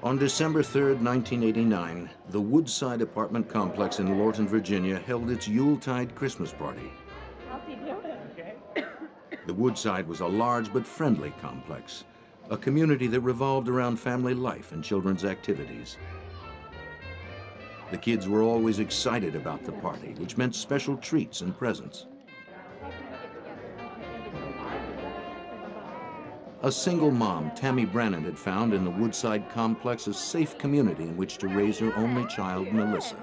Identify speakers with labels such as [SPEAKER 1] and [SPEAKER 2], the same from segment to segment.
[SPEAKER 1] On December 3rd, 1989, the Woodside apartment complex in Lorton, Virginia held its Yuletide Christmas party. The Woodside was a large but friendly complex, a community that revolved around family life and children's activities. The kids were always excited about the party, which meant special treats and presents. A single mom, Tammy Brannen, had found in the Woodside complex a safe community in which to raise her only child, Melissa.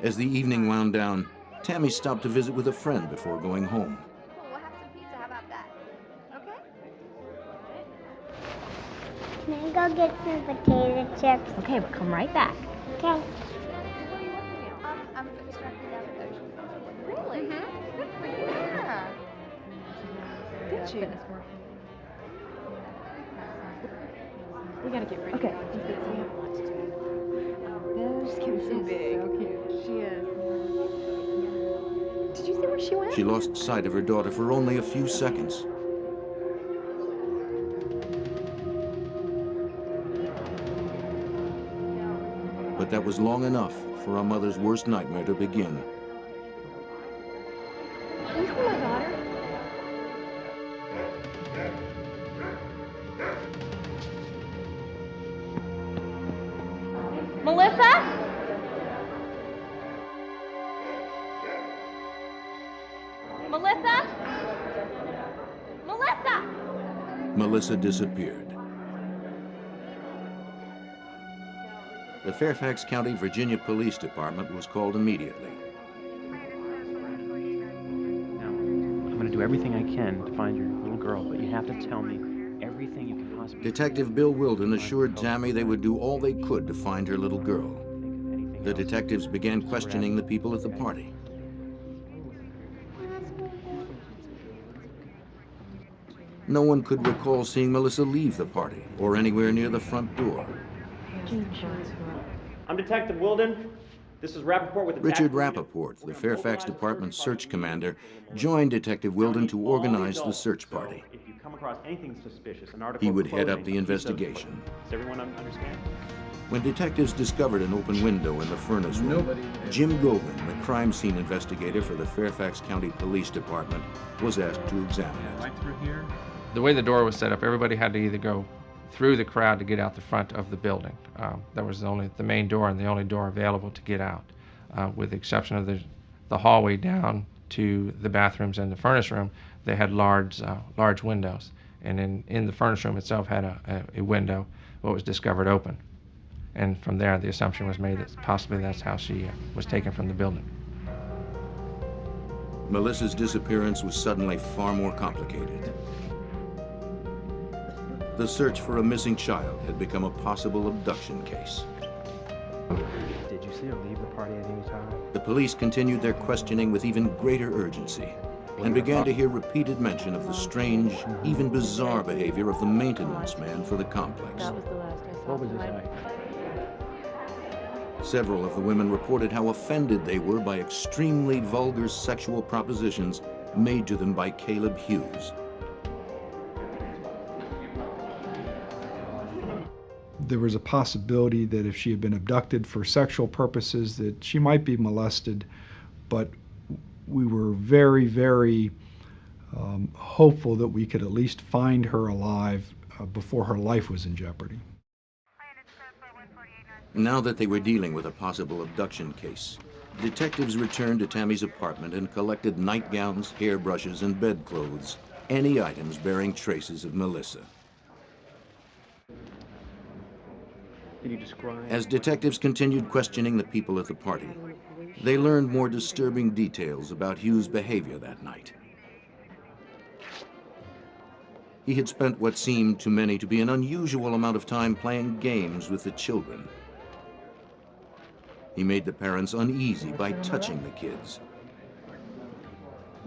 [SPEAKER 1] As the evening wound down, Tammy stopped to visit with a friend before going home.
[SPEAKER 2] Cool, we'll have some pizza. How about that? Okay?
[SPEAKER 3] Can I go get some potato chips?
[SPEAKER 4] Okay, we'll come right back.
[SPEAKER 3] Okay.
[SPEAKER 2] I'm extracting down the ocean. Really? Mm-hmm. Good for you. Yeah. Did you?
[SPEAKER 5] We gotta get ready.
[SPEAKER 4] Okay.
[SPEAKER 5] We have a lot to do. She's getting so big. So cute. She is. Did you see where she went?
[SPEAKER 1] She lost sight of her daughter for only a few seconds. But that was long enough for a mother's worst nightmare to begin.
[SPEAKER 5] Can you see my daughter?
[SPEAKER 4] Melissa? Melissa? Melissa!
[SPEAKER 1] Melissa disappeared. The Fairfax County, Virginia Police Department was called immediately.
[SPEAKER 6] Now, I'm going to do everything I can to find your little girl, but you have to tell me everything you can possibly.
[SPEAKER 1] Detective Bill Wilden assured Tammy they would do all they could to find her little girl. The detectives began questioning the people at the party. No one could recall seeing Melissa leave the party or anywhere near the front door.
[SPEAKER 7] I'm Detective Wilden. This is Rappaport with the
[SPEAKER 1] Richard Rappaport, the Fairfax Department's search commander, joined Detective Wilden to organize the search party.
[SPEAKER 7] If you come across anything suspicious, an article
[SPEAKER 1] He would head up
[SPEAKER 7] closing,
[SPEAKER 1] the investigation.
[SPEAKER 7] Does everyone understand?
[SPEAKER 1] When detectives discovered an open window in the furnace room, Jim Gobin, the crime scene investigator for the Fairfax County Police Department, was asked to examine it.
[SPEAKER 6] Right through here?
[SPEAKER 8] The way the door was set up, everybody had to either go through the crowd to get out the front of the building. That was only the main door and the only door available to get out, with the exception of the hallway down to the bathrooms and the furnace room. They had large windows, and in the furnace room itself had a window, what was discovered open. And from there, the assumption was made that possibly that's how she was taken from the building.
[SPEAKER 1] Melissa's disappearance was suddenly far more complicated. The search for a missing child had become a possible abduction case.
[SPEAKER 6] Did you see her leave the party at any time?
[SPEAKER 1] The police continued their questioning with even greater urgency and began to hear repeated mention of the strange, even bizarre behavior of the maintenance man for the complex.
[SPEAKER 5] That was the last I saw.
[SPEAKER 6] What was his
[SPEAKER 5] him.
[SPEAKER 6] like?
[SPEAKER 1] Several of the women reported how offended they were by extremely vulgar sexual propositions made to them by Caleb Hughes.
[SPEAKER 9] There was a possibility that if she had been abducted for sexual purposes that she might be molested, but we were very, very hopeful that we could at least find her alive before her life was in jeopardy.
[SPEAKER 1] Now that they were dealing with a possible abduction case, detectives returned to Tammy's apartment and collected nightgowns, hairbrushes, and bedclothes, any items bearing traces of Melissa.
[SPEAKER 6] Can you describe?
[SPEAKER 1] As detectives continued questioning the people at the party, they learned more disturbing details about Hughes' behavior that night. He had spent what seemed to many to be an unusual amount of time playing games with the children. He made the parents uneasy by touching the kids.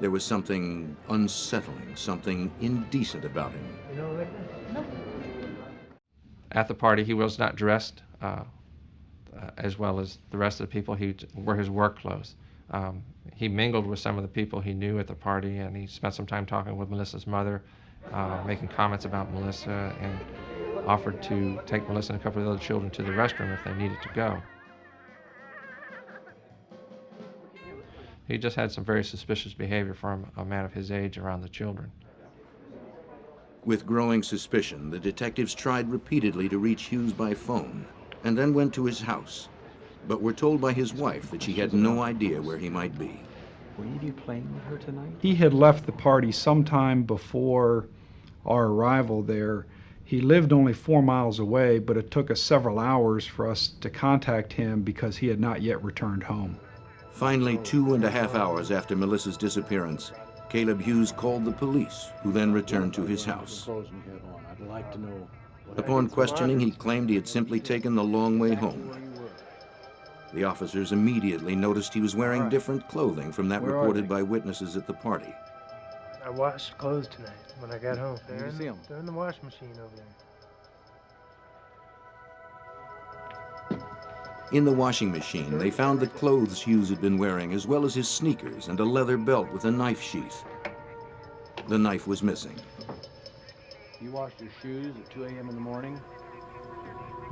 [SPEAKER 1] There was something unsettling, something indecent about him.
[SPEAKER 8] At the party, he was not dressed as well as the rest of the people. He wore his work clothes. He mingled with some of the people he knew at the party, and he spent some time talking with Melissa's mother, making comments about Melissa, and offered to take Melissa and a couple of the other children to the restroom if they needed to go. He just had some very suspicious behavior from a man of his age around the children.
[SPEAKER 1] With growing suspicion, the detectives tried repeatedly to reach Hughes by phone and then went to his house, but were told by his wife that she had no idea where he might be.
[SPEAKER 6] Will you be playing with her tonight?
[SPEAKER 9] He had left the party sometime before our arrival there. He lived only 4 miles away, but it took us several hours for us to contact him because he had not yet returned home.
[SPEAKER 1] Finally, 2.5 hours after Melissa's disappearance, Caleb Hughes called the police, who then returned to his house. Upon questioning, he claimed he had simply taken the long way home. The officers immediately noticed he was wearing different clothing from that reported by witnesses at the party.
[SPEAKER 10] I washed clothes tonight when I got home. They're in the wash machine over there.
[SPEAKER 1] In the washing machine, they found the clothes Hughes had been wearing, as well as his sneakers and a leather belt with a knife sheath. The knife was missing.
[SPEAKER 6] You washed your shoes at 2 a.m. in the morning?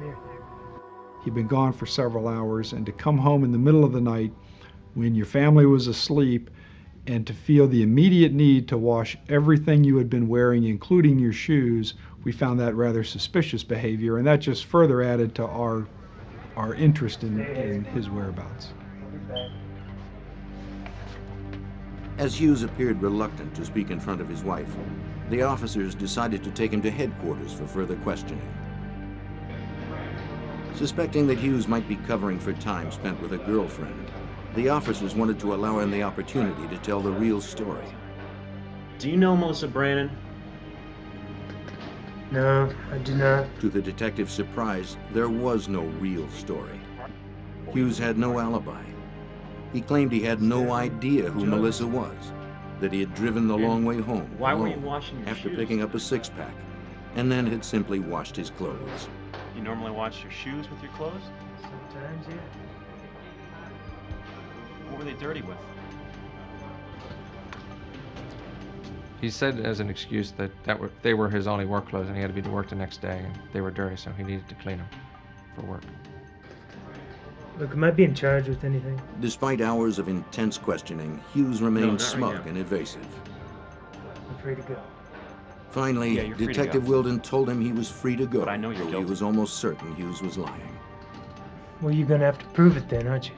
[SPEAKER 10] Yeah.
[SPEAKER 9] He'd been gone for several hours, and to come home in the middle of the night when your family was asleep and to feel the immediate need to wash everything you had been wearing, including your shoes, we found that rather suspicious behavior, and that just further added to our interest in his whereabouts.
[SPEAKER 1] As Hughes appeared reluctant to speak in front of his wife, the officers decided to take him to headquarters for further questioning. Suspecting that Hughes might be covering for time spent with a girlfriend, the officers wanted to allow him the opportunity to tell the real story.
[SPEAKER 7] Do you know Melissa Brannen?
[SPEAKER 10] No, I do not.
[SPEAKER 1] To the detective's surprise, there was no real story. Hughes had no alibi. He claimed he had no idea who Melissa was, that he had driven the long way home
[SPEAKER 7] Why were you
[SPEAKER 1] alone
[SPEAKER 7] washing your
[SPEAKER 1] after
[SPEAKER 7] shoes?
[SPEAKER 1] picking up a six-pack, and then had simply washed his clothes.
[SPEAKER 7] You normally wash your shoes with your clothes?
[SPEAKER 10] Sometimes, yeah.
[SPEAKER 7] What were they dirty with?
[SPEAKER 8] He said as an excuse that they were his only work clothes and he had to be to work the next day and they were dirty, so he needed to clean them for work.
[SPEAKER 10] Look, am I being charged with anything?
[SPEAKER 1] Despite hours of intense questioning, Hughes remained smug and evasive.
[SPEAKER 10] I'm free to go.
[SPEAKER 1] Finally,
[SPEAKER 7] Yeah, you're free to
[SPEAKER 1] Detective
[SPEAKER 7] go.
[SPEAKER 1] Wilden told him he was free to go,
[SPEAKER 7] But I know you're
[SPEAKER 1] though he
[SPEAKER 7] guilty.
[SPEAKER 1] was almost certain Hughes was lying.
[SPEAKER 10] Well, you're gonna have to prove it then, aren't you?